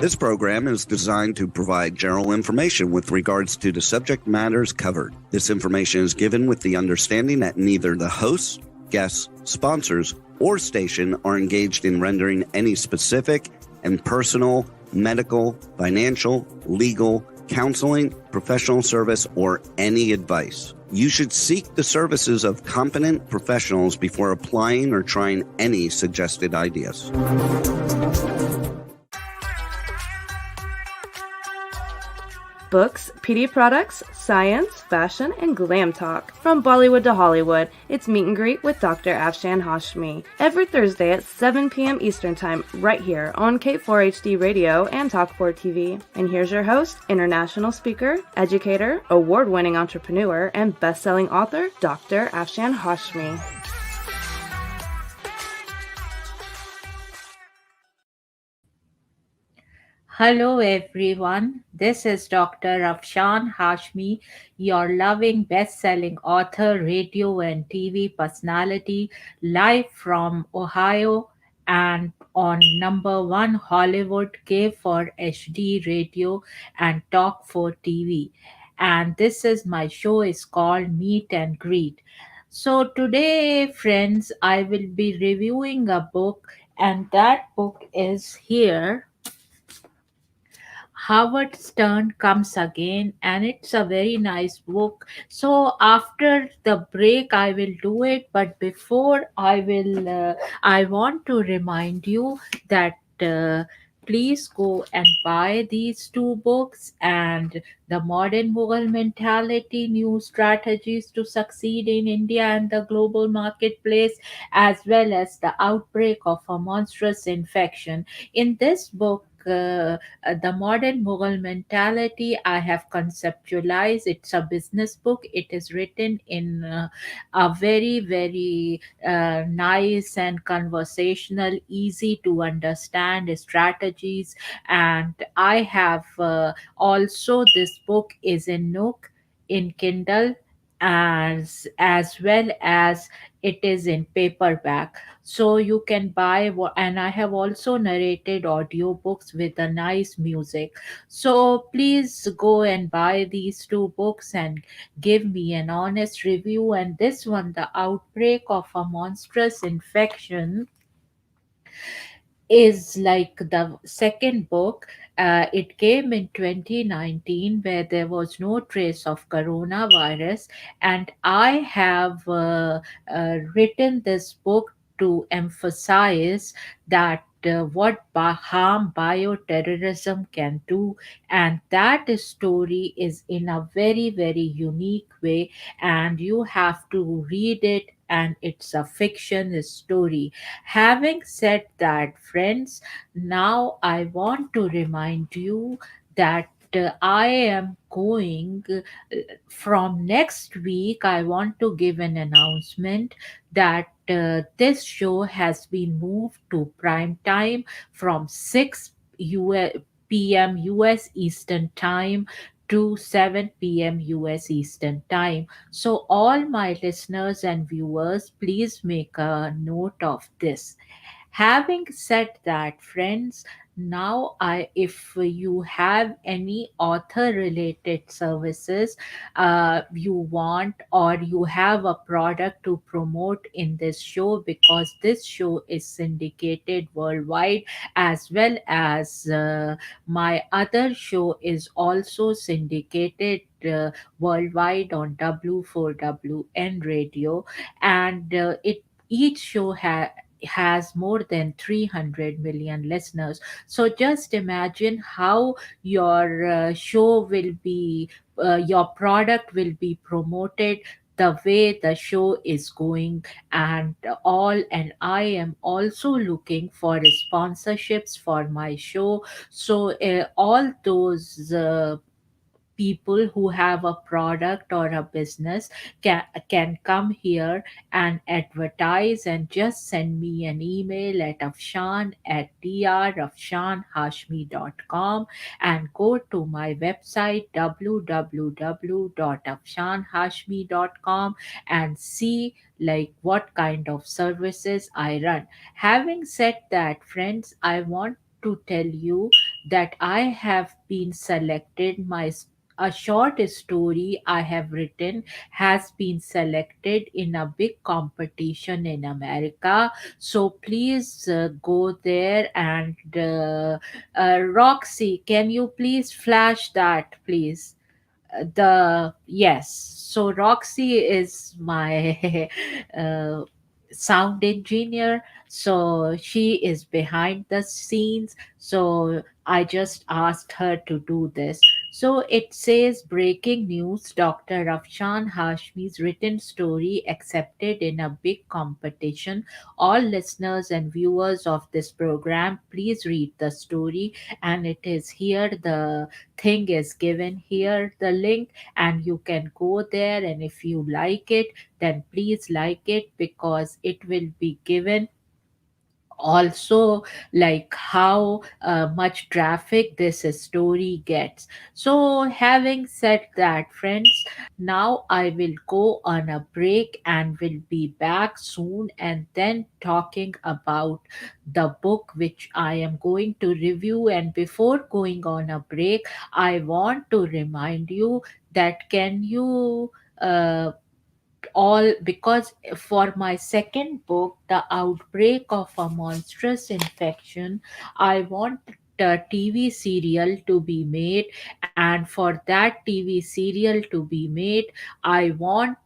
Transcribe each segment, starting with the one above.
This program is designed to provide general information with regards to the subject matters covered. This information is given with the understanding that neither the hosts, guests, sponsors, or station are engaged in rendering any specific and personal, medical, financial, legal, counseling, professional service, or any advice. You should seek the services of competent professionals before applying or trying any suggested ideas. Books, PD products, science, fashion, and glam talk. From Bollywood to Hollywood, it's Meet and Greet with Dr. Afshan Hashmi. Every Thursday at 7 p.m. Eastern Time, right here on K4HD Radio and Talk4 TV. And here's your host, international speaker, educator, award-winning entrepreneur, and best-selling author, Dr. Afshan Hashmi. Hello everyone, this is Dr. Afshan Hashmi, your loving best-selling author, radio and TV personality, live from Ohio and on number one Hollywood K4HD Radio and Talk4 TV. And this is my show is called Meet and Greet. So today, friends, I will be reviewing a book, and that book is here. Howard Stern Comes Again, and it's a very nice book. So after the break, I will do it. But before I want to remind you that. Please go and buy these two books and The Modern Mughal Mentality, New Strategies to Succeed in India and the Global Marketplace, as well as The Outbreak of a Monstrous Infection. In this book, the modern Mughal mentality, I have conceptualized. It's a business book. It is written in a very, very nice and conversational, easy to understand strategies. And I have also, this book is in Nook, in Kindle, as well as it is in paperback, so you can buy and I have also narrated audiobooks with a nice music. So please go and buy these two books and give me an honest review. And this one, The Outbreak of a Monstrous Infection, is like the second book. It came in 2019 where there was no trace of coronavirus, and I have written this book to emphasize that what harm bioterrorism can do, and that story is in a very, very unique way, and you have to read it, and it's a fiction story. Having said that, friends, now I want to remind you that I am going from next week. I want to give an announcement that this show has been moved to prime time from 6 p.m. US Eastern Time to 7 p.m. US Eastern Time. So, all my listeners and viewers, please make a note of this. Having said that, friends, now if you have any author related services you want, or you have a product to promote in this show, because this show is syndicated worldwide, as well as my other show is also syndicated worldwide on W4WN radio, and it each show has more than 300 million listeners. So just imagine how your show will be, your product will be promoted, the way the show is going and all. And I am also looking for sponsorships for my show. So all those people who have a product or a business can come here and advertise, and just send me an email at afshan at drafshanhashmi.com, and go to my website www.afshanhashmi.com and see like what kind of services I run. Having said that, friends, I want to tell you that I have been selected. A short story I have written has been selected in a big competition in America. So please go there and Roxy, can you please flash that, please? The Yes, so Roxy is my uh, sound engineer, so she is behind the scenes, so I just asked her to do this. So it says, breaking news: Dr. Afshan Hashmi's written story accepted in a big competition. All listeners and viewers of this program, please read the story. And it is here, the thing is given here, the link, and you can go there, and if you like it, then please like it, because it will be given also, like how much traffic this story gets. So having said that, friends, now I will go on a break and will be back soon, and then talking about the book which I am going to review. And before going on a break, I want to remind you that, can you all, because for my second book, The Outbreak of a Monstrous Infection, I want a TV serial to be made. And for that TV serial to be made, I want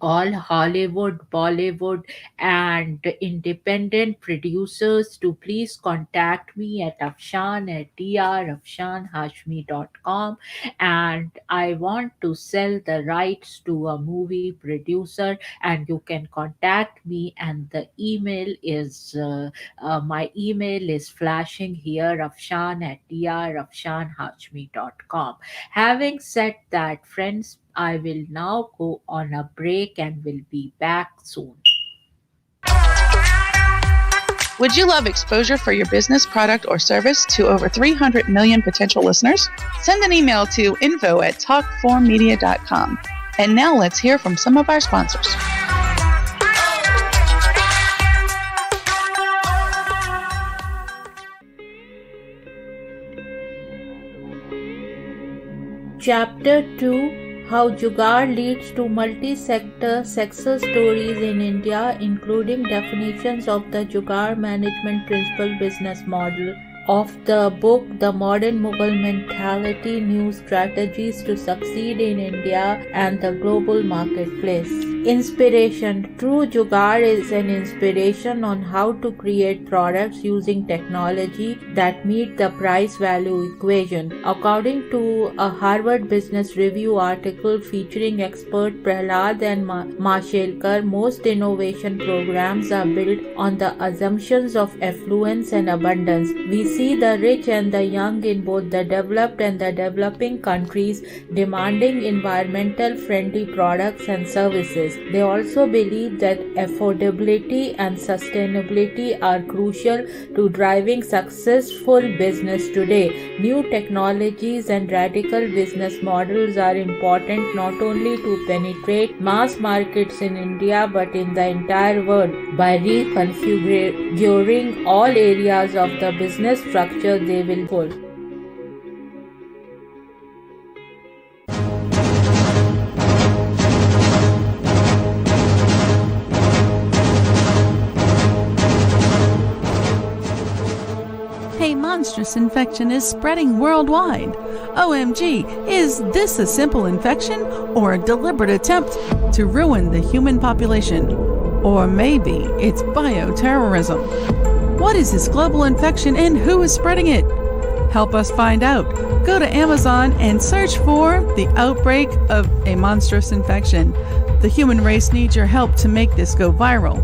all Hollywood, Bollywood, and independent producers to please contact me at Afshan at drafshanhashmi.com. And I want to sell the rights to a movie producer, and you can contact me. And the email is my email is flashing here, Afshan at drafshanhashmi.com. Having said that, friends, I will now go on a break and will be back soon. Would you love exposure for your business, product, or service to over 300 million potential listeners? Send an email to info@talk4media.com. And now let's hear from some of our sponsors. Chapter 2: How Jugaad Leads to Multi-Sector Success Stories in India, including definitions of the Jugaad Management Principle business model. Of the book, The Modern Mughal Mentality: New Strategies to Succeed in India and the Global Marketplace. Inspiration: True Jugaad is an inspiration on how to create products using technology that meet the price-value equation. According to a Harvard Business Review article featuring expert Prahlad and Mashelkar, most innovation programs are built on the assumptions of affluence and abundance. We see the rich and the young in both the developed and the developing countries demanding environmental friendly products and services. They also believe that affordability and sustainability are crucial to driving successful business today. New technologies and radical business models are important not only to penetrate mass markets in India but in the entire world. By reconfiguring all areas of the business structure, they will pull. A monstrous infection is spreading worldwide. OMG, is this a simple infection or a deliberate attempt to ruin the human population? Or maybe it's bioterrorism. What is this global infection and who is spreading it? Help us find out. Go to Amazon and search for The Outbreak of a Monstrous Infection. The human race needs your help to make this go viral.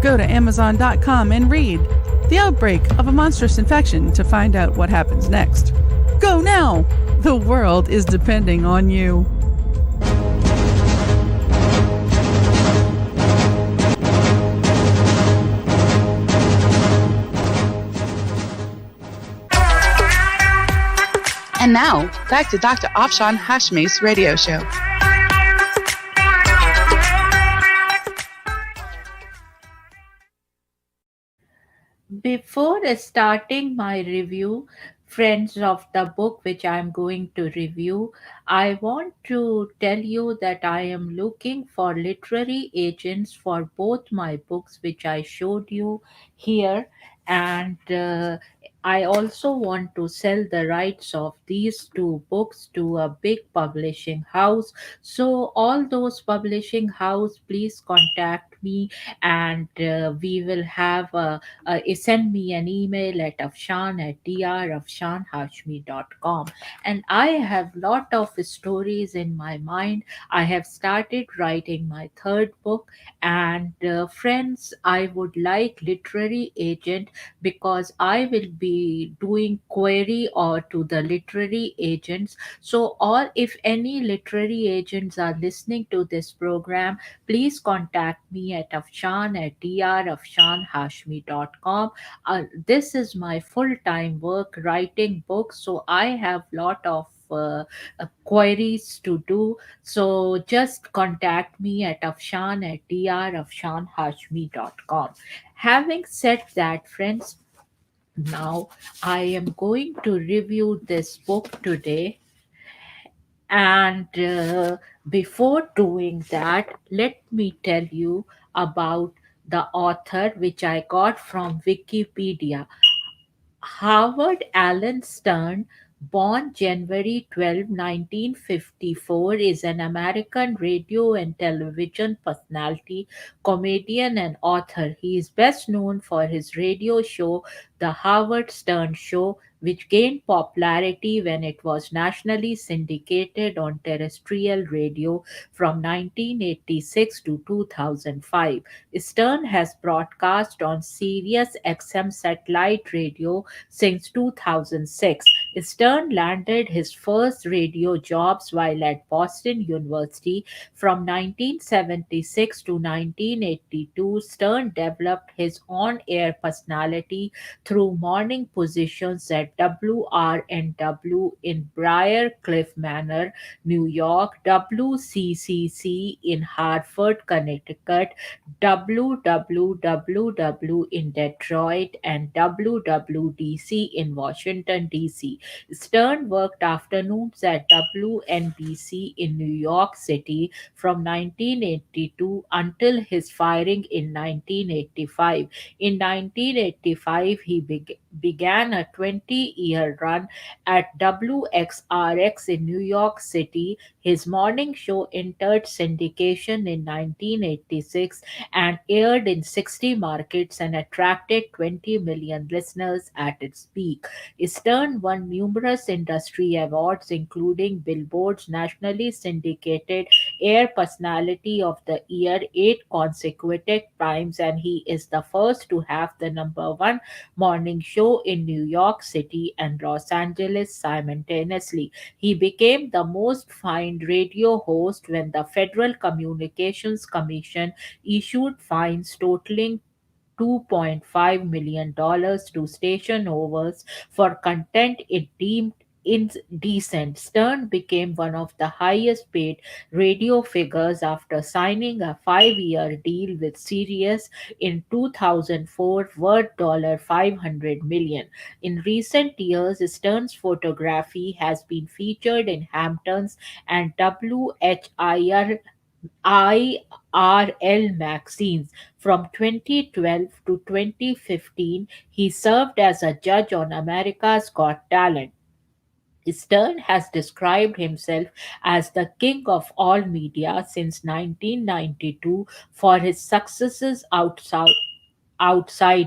Go to Amazon.com and read The Outbreak of a Monstrous Infection to find out what happens next. Go now! The world is depending on you. And now, back to Dr. Afshan Hashmi's radio show. Before starting my review, friends of the book which I'm going to review, I want to tell you that I am looking for literary agents for both my books, which I showed you here, and I also want to sell the rights of these two books to a big publishing house. So, all those publishing house, please contact me, and we will have send me an email at afshan at drafshanhashmi.com. And I have lot of stories in my mind. I have started writing my third book, and friends, I would like literary agent, because I will be doing query or to the literary agents. So, or if any literary agents are listening to this program, please contact me at afshan at drafshanhashmi.com. This is my full-time work, writing books, so I have lot of queries to do. So just contact me at afshan at drafshanhashmi.com. Having said that, friends, now I am going to review this book today, and before doing that, let me tell you about the author, which I got from Wikipedia. Howard Allen Stern, born January 12, 1954, is an American radio and television personality, comedian, and author. He is best known for his radio show, The Howard Stern Show, which gained popularity when it was nationally syndicated on terrestrial radio from 1986 to 2005. Stern has broadcast on Sirius XM satellite radio since 2006. Stern landed his first radio jobs while at Boston University. From 1976 to 1982, Stern developed his on air personality through morning positions at WRNW in Briar Cliff Manor, New York, WCCC in Hartford, Connecticut, WWWW in Detroit, and WWDC in Washington, D.C. Stern worked afternoons at WNBC in New York City from 1982 until his firing in 1985. In 1985, he began a 20-year run at WXRX in New York City. His morning show entered syndication in 1986 and aired in 60 markets and attracted 20 million listeners at its peak. Stern won numerous industry awards, including Billboard's nationally syndicated Air Personality of the Year 8 consecutive times, and he is the first to have the number one morning show in New York City and Los Angeles simultaneously. He became the most fined radio host when the Federal Communications Commission issued fines totaling $2.5 million to station owners for content it deemed indecent. Stern became one of the highest paid radio figures after signing a 5-year deal with Sirius in 2004 worth $500 million. In recent years, Stern's photography has been featured in Hamptons and IRL magazines. From 2012 to 2015, he served as a judge on America's Got Talent. Stern has described himself as the king of all media since 1992 for his successes outside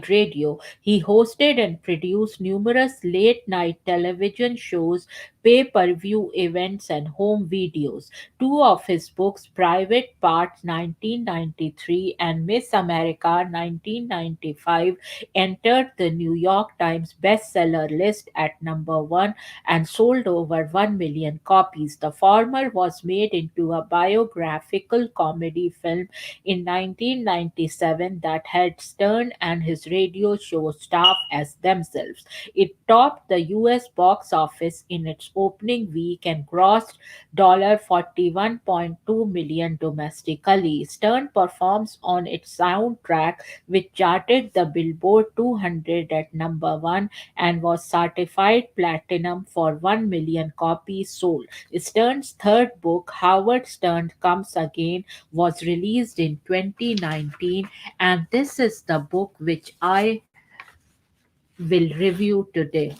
radio. He hosted and produced numerous late night television shows, pay per view events, and home videos. Two of his books, Private Parts 1993 and Miss America 1995, entered the New York Times bestseller list at number one and sold over 1 million copies. The former was made into a biographical comedy film in 1997 that had Stern and his radio show staff as themselves. It topped the US box office in its opening week and grossed $41.2 million domestically. Stern performs on its soundtrack, which charted the Billboard 200 at number 1 and was certified platinum for 1 million copies sold. Stern's third book, Howard Stern Comes Again, was released in 2019, and this is the book which I will review today.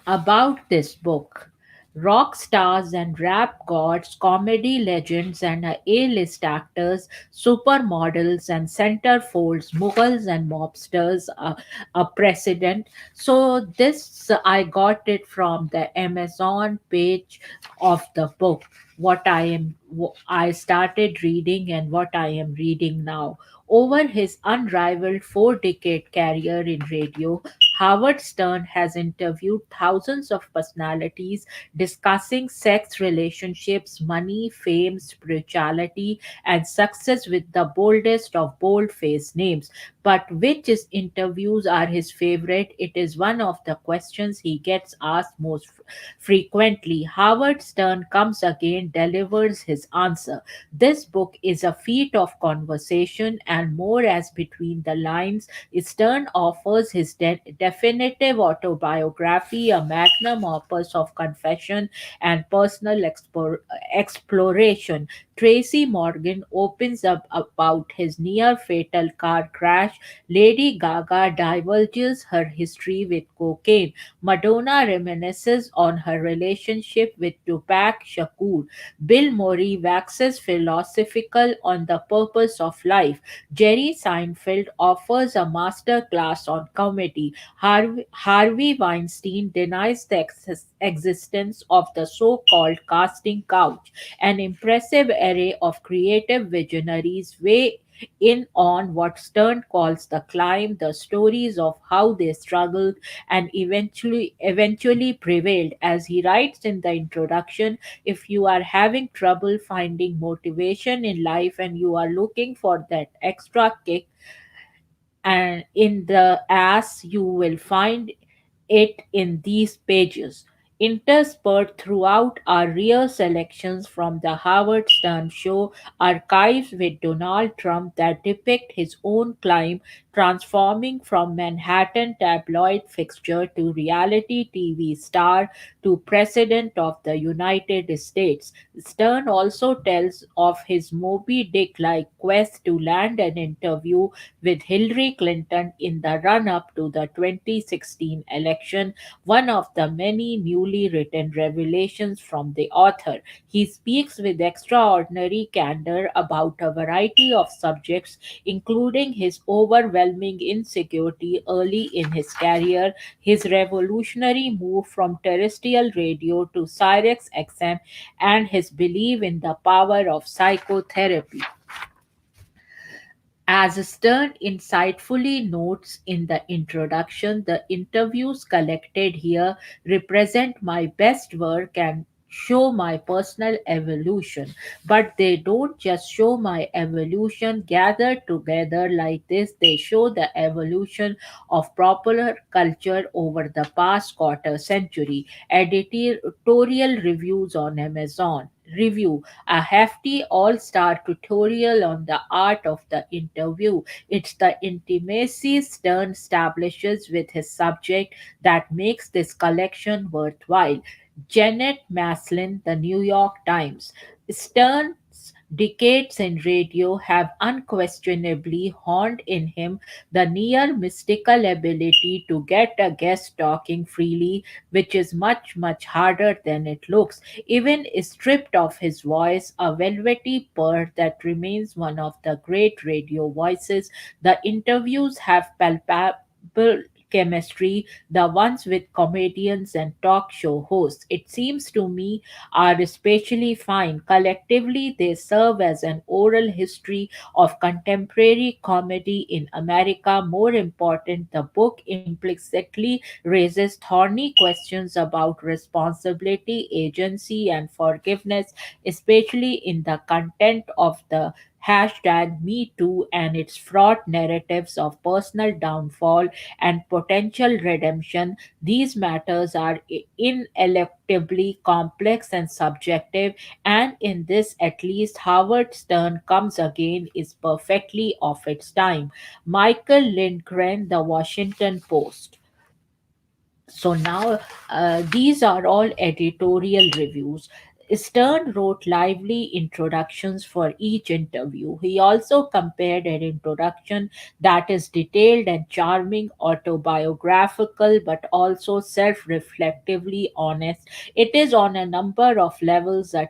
About this book. Rock stars and rap gods, comedy legends and A-list actors, supermodels and centerfolds, mughals and mobsters, a precedent. So this I got it from the Amazon page of the book. I started reading and what I am reading now. Over his unrivaled 4-decade career in radio, Howard Stern has interviewed thousands of personalities discussing sex, relationships, money, fame, spirituality, and success with the boldest of bold faced names. But which his interviews are his favorite? It is one of the questions he gets asked most frequently. Howard Stern Comes Again delivers his answer. This book is a feat of conversation and more as between the lines. Stern offers his definitive autobiography, a magnum opus of confession and personal exploration. Tracy Morgan opens up about his near fatal car crash. Lady Gaga divulges her history with cocaine. Madonna reminisces on her relationship with Tupac Shakur. Bill Murray waxes philosophical on the purpose of life. Jerry Seinfeld offers a master class on comedy. Harvey Weinstein denies the existence of the so called casting couch. An impressive array of creative visionaries weigh in on what Stern calls the climb, the stories of how they struggled and eventually prevailed. As he writes in the introduction, if you are having trouble finding motivation in life and you are looking for that extra kick and in the ass, you will find it in these pages. Interspersed throughout are rare selections from the Howard Stern Show archives with Donald Trump that depict his own climb, transforming from Manhattan tabloid fixture to reality TV star to President of the United States. Stern also tells of his Moby Dick like quest to land an interview with Hillary Clinton in the run up to the 2016 election, one of the many newly written revelations from the author. He speaks with extraordinary candor about a variety of subjects, including his overwhelming insecurity early in his career, his revolutionary move from terrestrial radio to Sirius XM, and his belief in the power of psychotherapy. As Stern insightfully notes in the introduction, the interviews collected here represent my best work and show my personal evolution. But they don't just show my evolution gathered together like this, they show the evolution of popular culture over the past quarter century. Editorial reviews on Amazon. Review a hefty all star tutorial on the art of the interview. It's the intimacy Stern establishes with his subject that makes this collection worthwhile. Janet Maslin, The New York Times. Stern's decades in radio have unquestionably honed in him the near mystical ability to get a guest talking freely, which is much, much harder than it looks. Even stripped of his voice, a velvety purr that remains one of the great radio voices, the interviews have palpable chemistry, the ones with comedians and talk show hosts. It seems to me are especially fine. Collectively, they serve as an oral history of contemporary comedy in America. More important, the book implicitly raises thorny questions about responsibility, agency, and forgiveness, especially in the content of the hashtag Me Too and its fraught narratives of personal downfall and potential redemption. These matters are ineluctably complex and subjective, and in this, at least, Howard Stern Comes Again is perfectly of its time. Michael Lindgren, The Washington Post. So now these are all editorial reviews. Stern wrote lively introductions for each interview. He also compared an introduction that is detailed and charming, autobiographical, but also self reflectively honest. It is on a number of levels a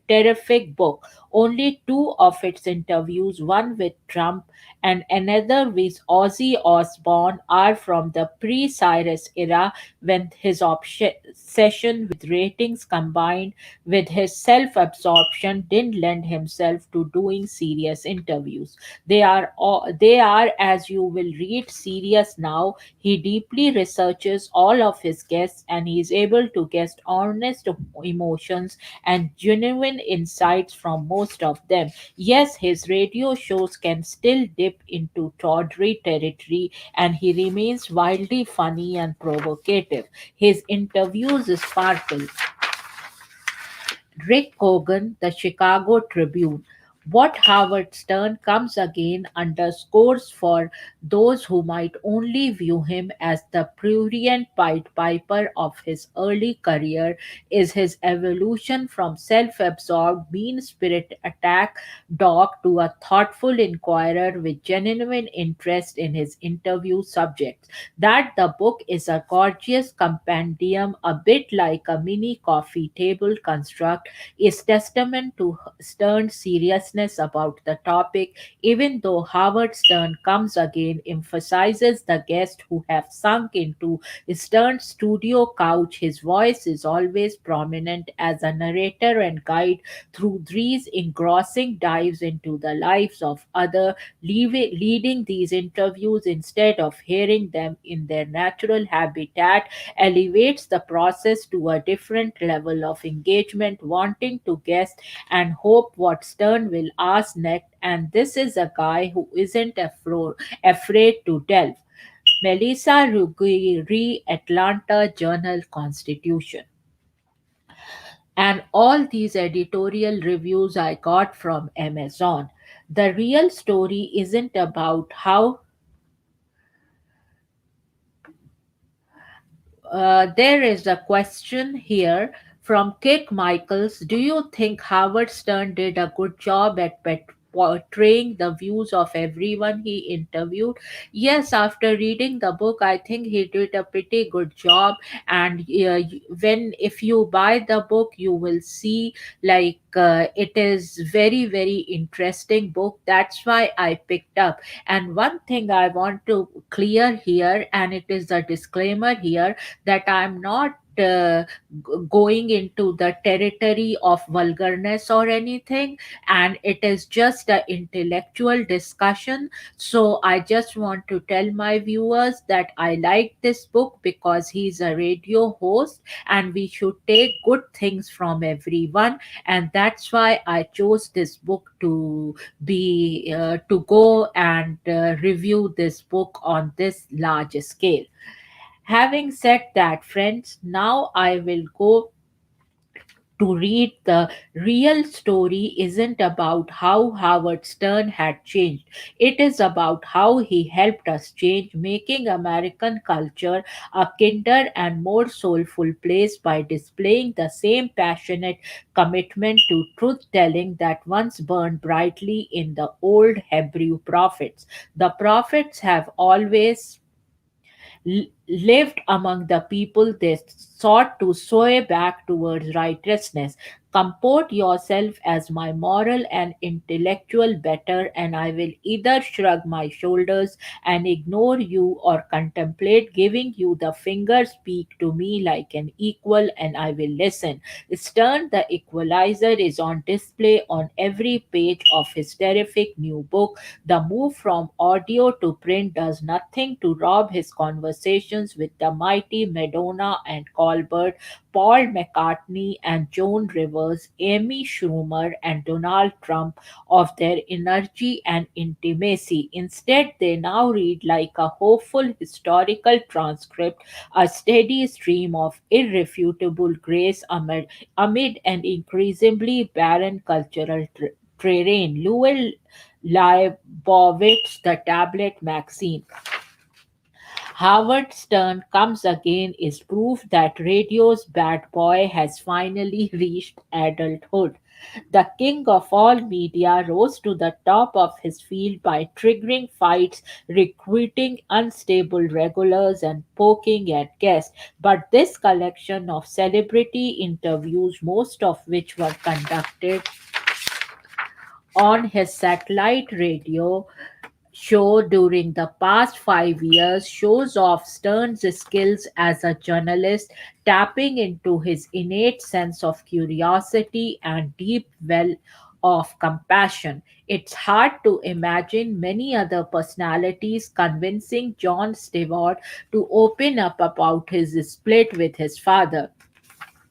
terrific book. Only two of its interviews, one with Trump and another with Ozzy Osbourne, are from the pre Cyrus era, when his obsession with ratings combined with his self absorption didn't lend himself to doing serious interviews. They are, as you will read, serious now. He deeply researches all of his guests, and he is able to get honest emotions and genuine insights from most of them. Yes, his radio shows can still dip into tawdry territory, and he remains wildly funny and provocative. His interviews sparkle. Rick Cogan, the Chicago Tribune. What Howard Stern Comes Again underscores for those who might only view him as the prurient Pied Piper of his early career is his evolution from self absorbed, mean spirit attack dog to a thoughtful inquirer with genuine interest in his interview subjects. That the book is a gorgeous compendium, a bit like a mini coffee table construct, is testament to Stern's seriousness about the topic, even though Howard Stern Comes Again emphasizes the guests who have sunk into Stern's studio couch. His voice is always prominent as a narrator and guide through these engrossing dives into the lives of others, leading these interviews instead of hearing them in their natural habitat elevates the process to a different level of engagement, wanting to guess and hope what Stern will ask next. And this is a guy who isn't afraid to delve. Melissa Ruggieri, Atlanta Journal Constitution. And all these editorial reviews I got from Amazon. The real story isn't about how there is a question here from Kick Michaels. Do you think Howard Stern did a good job at portraying the views of everyone he interviewed? Yes, after reading the book, I think he did a pretty good job. And when if you buy the book, you will see it is very very interesting book. That's why I picked up. And one thing I want to clear here, and it is a disclaimer here, that I'm not going into the territory of vulgarness or anything, and it is just an intellectual discussion. So I just want to tell my viewers that I like this book because he's a radio host, and we should take good things from everyone, and that's why I chose this book to be to go and review this book on this large scale. Having said that, friends, now I will go to read the real story isn't about how Howard Stern had changed. It is about how he helped us change, making American culture a kinder and more soulful place by displaying the same passionate commitment to truth telling that once burned brightly in the old Hebrew prophets. The prophets have always lived among the people they sought to sway back towards righteousness. Comport yourself as my moral and intellectual better, and I will either shrug my shoulders and ignore you or contemplate giving you the finger, speak to me like an equal, and I will listen. Stern the Equalizer is on display on every page of his terrific new book. The move from audio to print does nothing to rob his conversations with the mighty Madonna and Colbert, Paul McCartney, and Joan Rivers members Amy Schumer and Donald Trump of their energy and intimacy. Instead, they now read like a hopeful historical transcript, a steady stream of irrefutable grace amid an increasingly barren cultural terrain. Lowell Leibovitz, The Tablet Magazine. Howard Stern Comes Again is proof that radio's bad boy has finally reached adulthood. The king of all media rose to the top of his field by triggering fights, recruiting unstable regulars, and poking at guests. But this collection of celebrity interviews, most of which were conducted on his satellite radio show during the past 5 years, shows off Stern's skills as a journalist, tapping into his innate sense of curiosity and deep well of compassion. It's hard to imagine many other personalities convincing Jon Stewart to open up about his split with his father,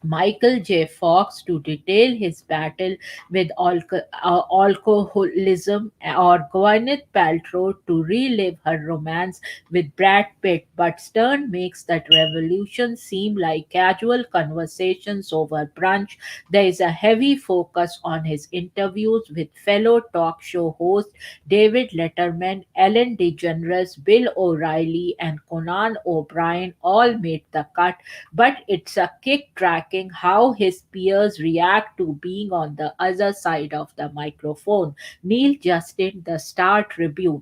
Michael J. Fox to detail his battle with alcoholism, or Gwyneth Paltrow to relive her romance with Brad Pitt, but Stern makes that revolution seem like casual conversations over brunch. There is a heavy focus on his interviews with fellow talk show hosts David Letterman, Ellen DeGeneres, Bill O'Reilly, and Conan O'Brien all made the cut, but it's a kick tracking how his peers react to being on the other side of the microphone. Neil Justin, The Star Tribune.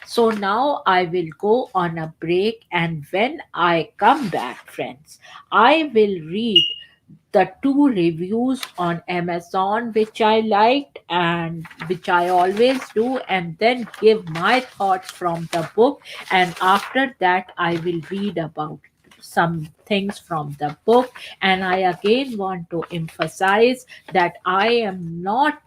So now I will go on a break, and when I come back, friends, I will read the two reviews on Amazon which I liked and which I always do, and then give my thoughts from the book. And after that, I will read about some things from the book. And I again want to emphasize that I am not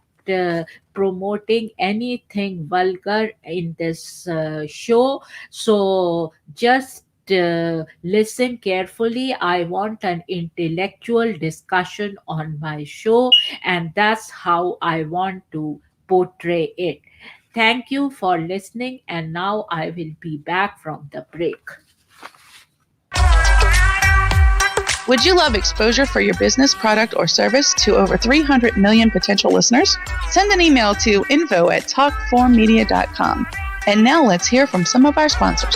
promoting anything vulgar in this show. So just listen carefully. I want an intellectual discussion on my show, and that's how I want to portray it. Thank you for listening, and now I will be back from the break. Would you love exposure for your business, product, or service to over 300 million potential listeners? Send an email to info@talkformedia.com. And now let's hear from some of our sponsors.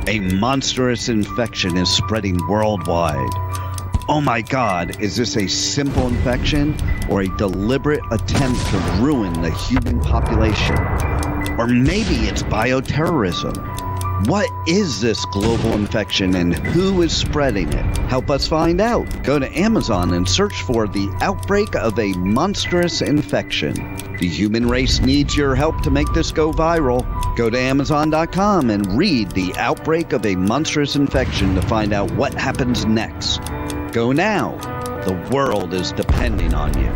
A monstrous infection is spreading worldwide. Oh my God, is this a simple infection or a deliberate attempt to ruin the human population? Or maybe it's bioterrorism. What is this global infection and who is spreading it? Help us find out. Go to Amazon and search for The Outbreak of a Monstrous Infection. The human race needs your help to make this go viral. Go to Amazon.com and read The Outbreak of a Monstrous Infection to find out what happens next. Go now. The world is depending on you.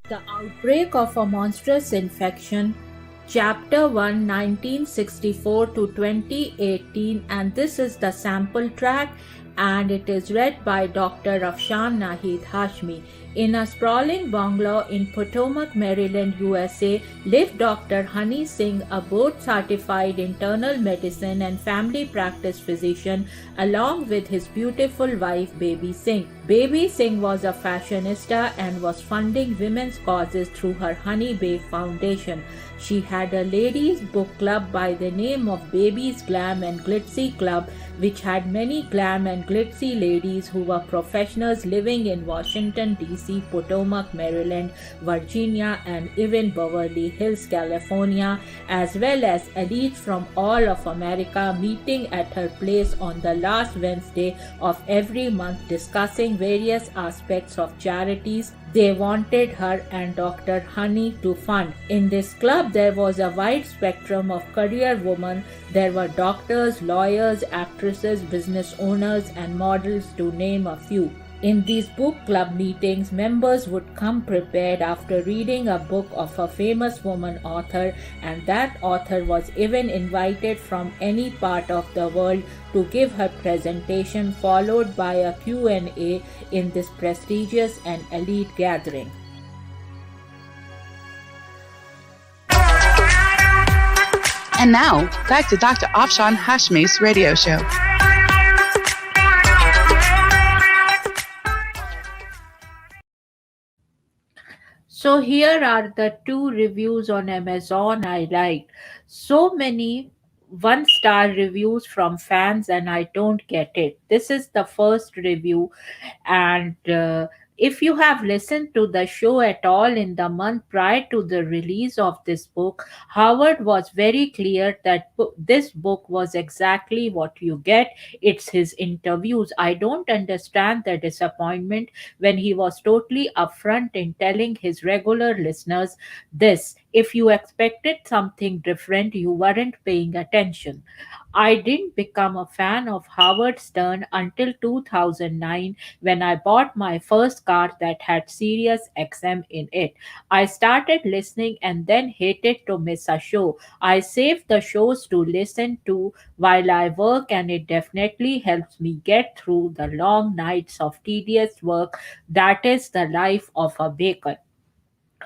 The Outbreak of a Monstrous Infection, Chapter 1, 1964 to 2018, and this is the sample track, and it is read by Dr.Afshan Hashmi. In a sprawling bungalow in Potomac, Maryland, USA, lived Dr. Honey Singh, a board-certified internal medicine and family practice physician, along with his beautiful wife, Baby Singh. Baby Singh was a fashionista and was funding women's causes through her Honey Bay Foundation. She had a ladies' book club by the name of Baby's Glam and Glitzy Club, which had many glam and glitzy ladies who were professionals living in Washington, D.C. DC, Potomac, Maryland, Virginia, and even Beverly Hills, California, as well as elites from all of America meeting at her place on the last Wednesday of every month discussing various aspects of charities they wanted her and Dr. Honey to fund. In this club, there was a wide spectrum of career women. There were doctors, lawyers, actresses, business owners, and models, to name a few. In these book club meetings, members would come prepared after reading a book of a famous woman author, and that author was even invited from any part of the world to give her presentation, followed by a Q&A in this prestigious and elite gathering. And now, back to Dr. Afshan Hashmi's radio show. So here are the 2 reviews on Amazon I liked. So many 1-star reviews from fans, and I don't get it. This is the first review, and if you have listened to the show at all in the month prior to the release of this book, Howard was very clear that this book was exactly what you get. It's his interviews. I don't understand the disappointment when he was totally upfront in telling his regular listeners this. If you expected something different, you weren't paying attention. I didn't become a fan of Howard Stern until 2009 when I bought my first car that had Sirius XM in it. I started listening and then hated to miss a show. I save the shows to listen to while I work, and it definitely helps me get through the long nights of tedious work that is the life of a baker.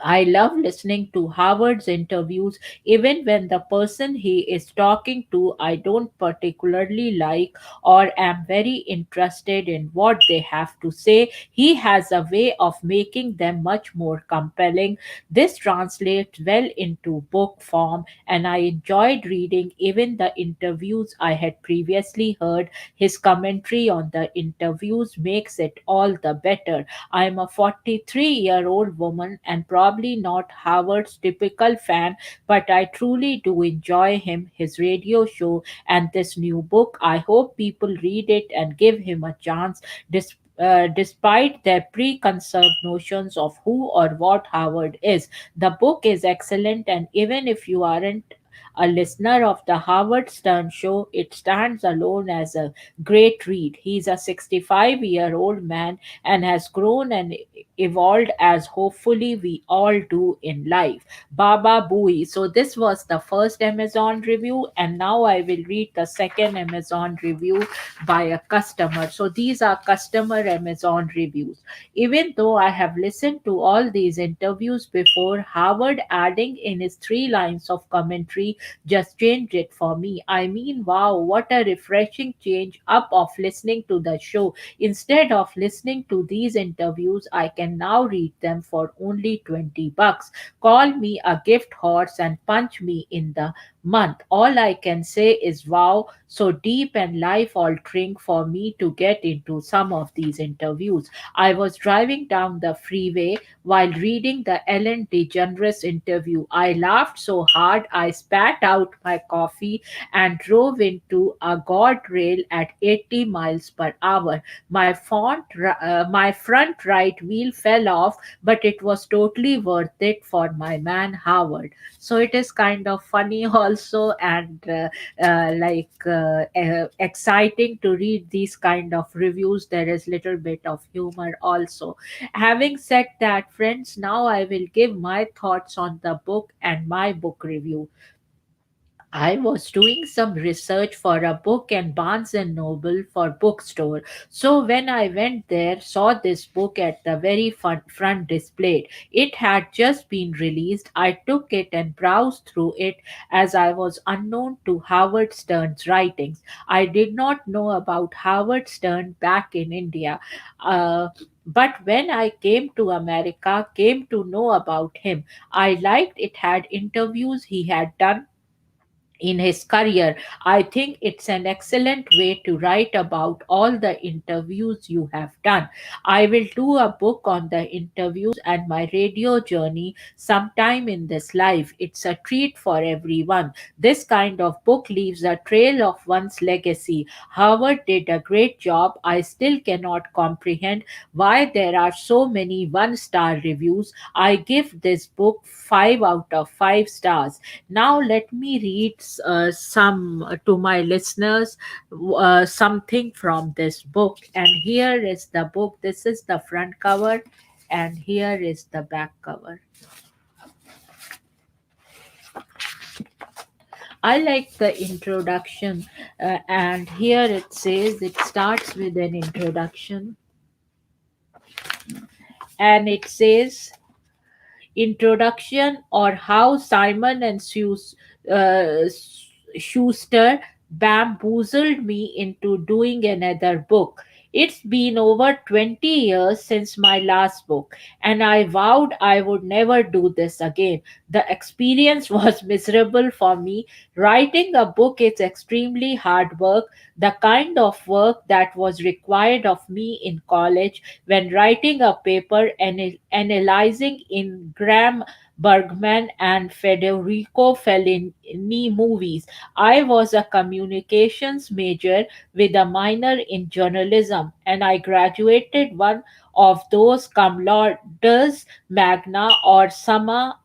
I love listening to Howard's interviews, even when the person he is talking to I don't particularly like or am very interested in what they have to say. He has a way of making them much more compelling. This translates well into book form, and I enjoyed reading even the interviews I had previously heard. His commentary on the interviews makes it all the better. I am a 43-year-old woman and probably not Howard's typical fan, but I truly do enjoy him, his radio show, and this new book. I hope people read it and give him a chance. Despite their preconceived notions of who or what Howard is, the book is excellent, and even if you aren't a listener of the Howard Stern show, it stands alone as a great read. He's a 65-year-old man and has grown and evolved as hopefully we all do in life. Baba Booey. So this was the first Amazon review, and now I will read the second Amazon review by a customer. So these are customer Amazon reviews. Even though I have listened to all these interviews before, Howard adding in his 3 lines of commentary just changed it for me. I mean, wow, what a refreshing change up of listening to the show. Instead of listening to these interviews, I can now read them for only $20. Call me a gift horse and punch me in the month. All I can say is wow, so deep and life altering for me to get into some of these interviews. I was driving down the freeway while reading the Ellen DeGeneres interview. I laughed so hard I spat out my coffee and drove into a guardrail at 80 miles per hour. My front right wheel fell off, but it was totally worth it for my man Howard. So it is kind of funny also, and exciting to read these kind of reviews. There is little bit of humor also. Having said that, friends, now I will give my thoughts on the book and my book review. I was doing some research for a book and Barnes and Noble for bookstore. So when I went there, saw this book at the very front displayed. It had just been released. I took it and browsed through it as I was unknown to Howard Stern's writings. I did not know about Howard Stern back in India. But when I came to America, came to know about him. I liked it had interviews he had done in his career. I think it's an excellent way to write about all the interviews you have done. I will do a book on the interviews and my radio journey sometime in this life. It's a treat for everyone. This kind of book leaves a trail of one's legacy. Howard did a great job. I still cannot comprehend why there are so many one-star reviews. I give this book 5 out of 5 stars. Now, let me read some to my listeners something from this book. And here is the book. This is the front cover, and here is the back cover. I like the introduction, and here it says it starts with an introduction, and it says introduction or how Simon and Schuster bamboozled me into doing another book. It's been over 20 years since my last book, and I vowed I would never do this again. The experience was miserable for me. Writing a book is extremely hard work, the kind of work that was required of me in college when writing a paper and analyzing in Graham Bergman and Federico Fellini movies. I was a communications major with a minor in journalism, and I graduated one of those cum laudes magna or summa,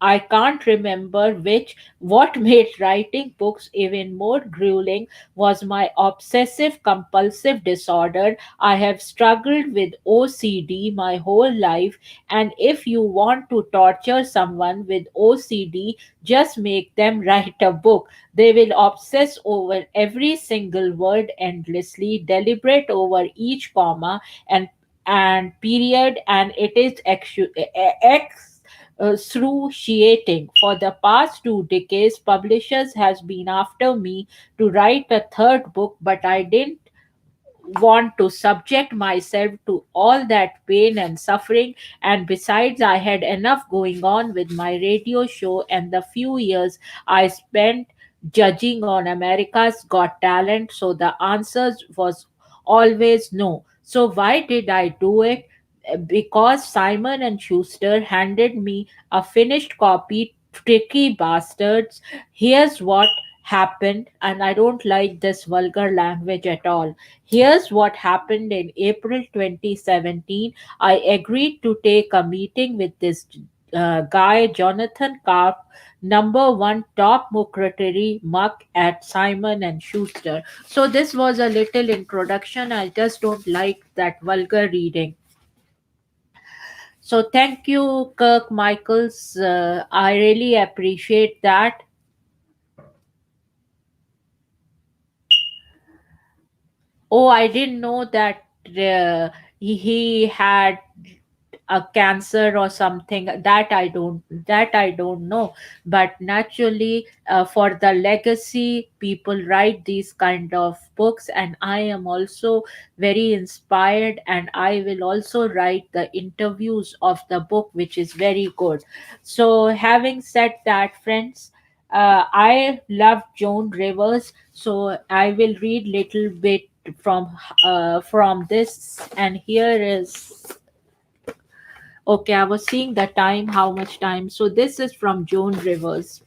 I can't remember which. What made writing books even more grueling was my obsessive compulsive disorder. I have struggled with OCD my whole life, and if you want to torture someone with OCD, just make them write a book. They will obsess over every single word endlessly, deliberate over each comma and period, and it is excruciating. For the past 2 decades, publishers has been after me to write a third book, but I didn't want to subject myself to all that pain and suffering. And besides, I had enough going on with my radio show and the few years I spent judging on America's Got Talent. So the answer was always no. So why did I do it? Because Simon and Schuster handed me a finished copy. Tricky bastards. Here's what happened, and I don't like this vulgar language at all. Here's what happened in April 2017. I agreed to take a meeting with this guy, Jonathan Karp, number one top secretary muck at Simon and Schuster. So this was a little introduction. I just don't like that vulgar reading. So thank you, Kirk Michaels. I really appreciate that. Oh, I didn't know that he had a cancer or something. That I don't know. But naturally, for the legacy, people write these kind of books, and I am also very inspired, and I will also write the interviews of the book, which is very good. So having said that, friends, I love Joan Rivers, so I will read little bit from this. And here is, okay, I was seeing the time, how much time. So this is from Joan Rivers.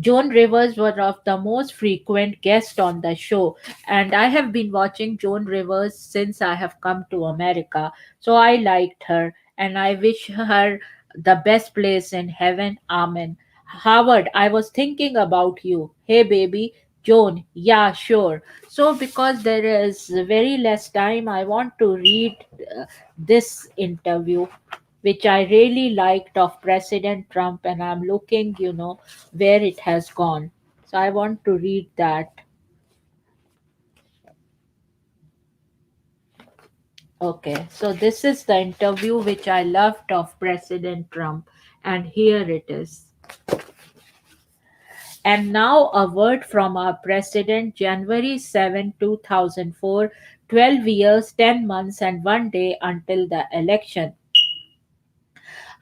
Joan Rivers was one of the most frequent guests on the show, and I have been watching Joan Rivers since I have come to America. So I liked her, and I wish her the best place in heaven. Amen. Howard, I was thinking about you. Hey, baby. Joan, yeah, sure. So, because there is very less time, I want to read this interview, which I really liked, of President Trump, and I'm looking, where it has gone. So I want to read that. Okay, so this is the interview which I loved of President Trump, and here it is. And now a word from our president, January 7, 2004, 12 years, 10 months, and 1 day until the election.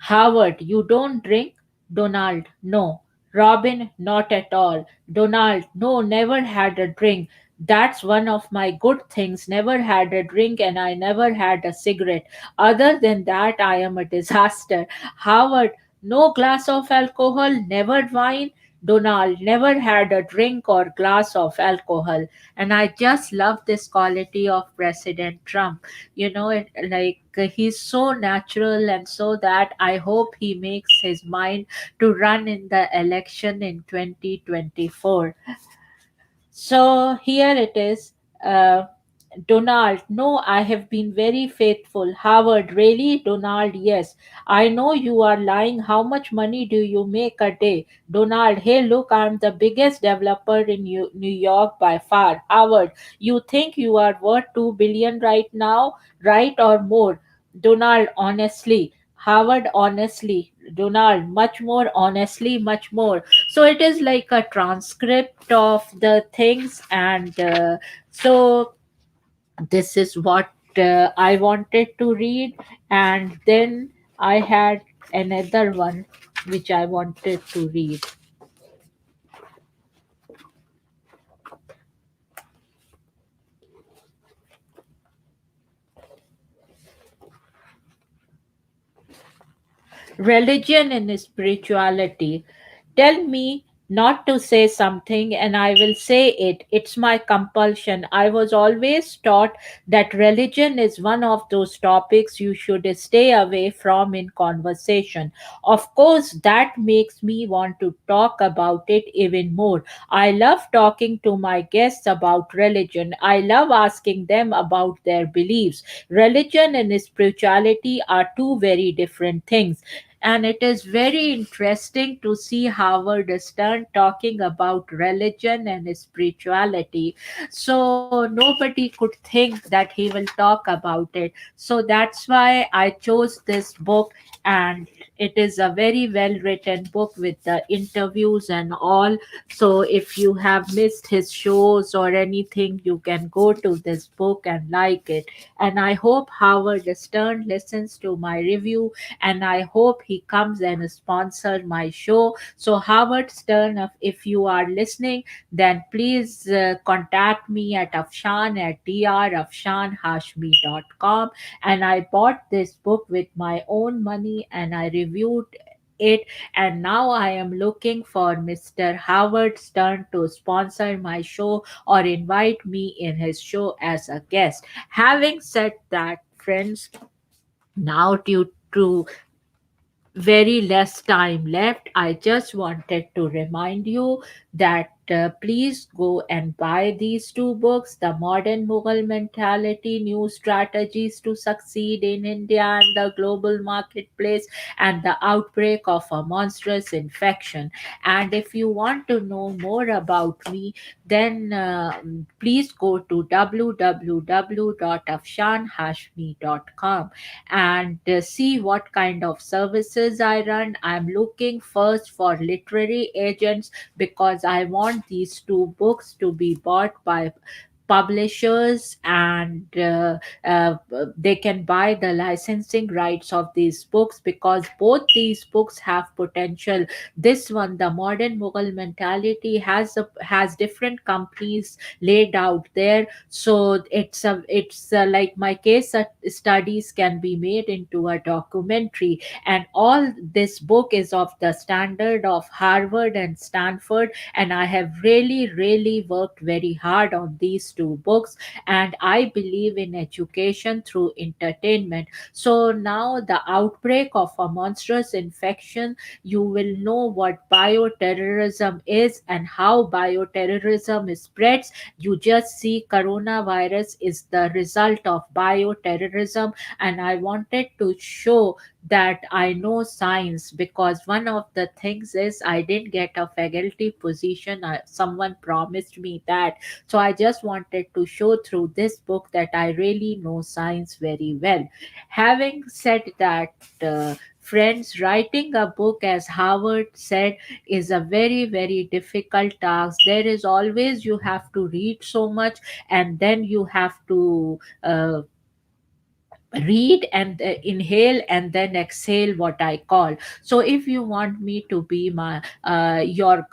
Howard, you don't drink? Donald, no. Robin, not at all. Donald, no, never had a drink. That's one of my good things. Never had a drink and I never had a cigarette. Other than that, I am a disaster. Howard, no glass of alcohol, never wine. Donald never had a drink or glass of alcohol. And I just love this quality of President Trump. He's so natural, and so that I hope he makes his mind to run in the election in 2024. So here it is. Uh, Donald, no, I have been very faithful. Howard, really? Donald, yes. I know you are lying. How much money do you make a day? Donald, hey, look, I'm the biggest developer in New York by far. Howard, you think you are worth 2 billion right now, right, or more? Donald, honestly. Howard, honestly. Donald, much more honestly, much more. So it is like a transcript of the things, and so this is what I wanted to read, and then I had another one which I wanted to read. Religion and spirituality. Tell me not to say something and I will say it. It's my compulsion. I was always taught that religion is one of those topics you should stay away from in conversation. Of course, that makes me want to talk about it even more. I love talking to my guests about religion. I love asking them about their beliefs. Religion and spirituality are two very different things, and it is very interesting to see Howard Stern talking about religion and spirituality. So nobody could think that he will talk about it. So that's why I chose this book, and it is a very well written book with the interviews and all. So if you have missed his shows or anything, you can go to this book and like it. And I hope Howard Stern listens to my review, and I hope he comes and sponsor my show. So Howard Stern, if you are listening, then please contact me at Afshan at drafshanhashmi.com. And I bought this book with my own money and I reviewed it, and now I am looking for Mr. Howard Stern to sponsor my show or invite me in his show as a guest. Having said that, friends, now due to very less time left, I just wanted to remind you that please go and buy these two books: The Modern Mughal Mentality, New Strategies to Succeed in India and the Global Marketplace, and The Outbreak of a Monstrous Infection. And if you want to know more about me, then please go to www.afshanhashmi.com and see what kind of services I run. I'm looking first for literary agents because I want these two books to be bought by publishers, and they can buy the licensing rights of these books, because both these books have potential. This one, The Modern Mughal Mentality, has different companies laid out there, so it's like my studies can be made into a documentary. And all this book is of the standard of Harvard and Stanford, and I have really worked very hard on these two books, and I believe in education through entertainment. So now, The Outbreak of a Monstrous Infection, you will know what bioterrorism is and how bioterrorism spreads. You just see coronavirus is the result of bioterrorism, and I wanted to show that I know science, because one of the things is I didn't get a faculty position. Someone promised me that. So I just wanted to show through this book that I really know science very well. Having said that, friends, writing a book, as Howard said, is a very difficult task. There is always, you have to read so much, and then you have to read and inhale and then exhale what I call. So if you want me to be my your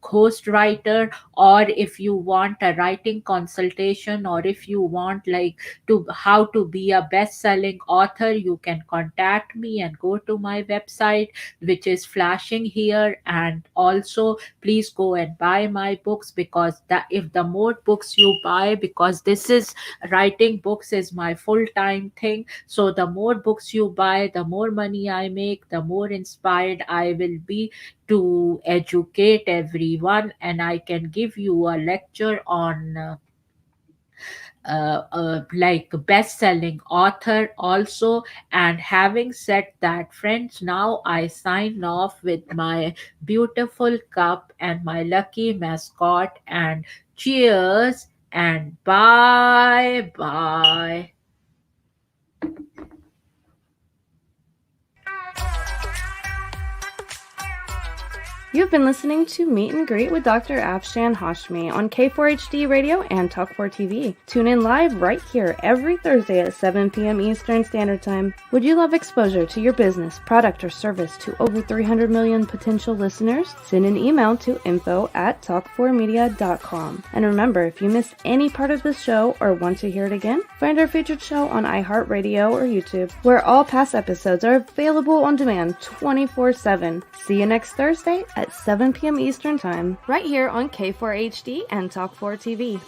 ghost writer, or if you want a writing consultation, or if you want like to how to be a best selling author, you can contact me and go to my website, which is flashing here. And also please go and buy my books, because that if the more books you buy, because this is writing books is my full time thing, so the more books you buy, the more money I make, the more inspired I will be to educate everyone. And I can give you a lecture on like best-selling author also. And having said that, friends, now I sign off with my beautiful cup and my lucky mascot, and cheers and bye bye. You've been listening to Meet and Greet with Dr. Afshan Hashmi on K4HD Radio and Talk4 TV. Tune in live right here every Thursday at 7 p.m. Eastern Standard Time. Would you love exposure to your business, product, or service to over 300 million potential listeners? Send an email to info@talk4media.com. And remember, if you missed any part of this show or want to hear it again, find our featured show on iHeartRadio or YouTube, where all past episodes are available on demand 24/7. See you next Thursday at 7 p.m. Eastern Time, right here on K4HD and Talk4 TV.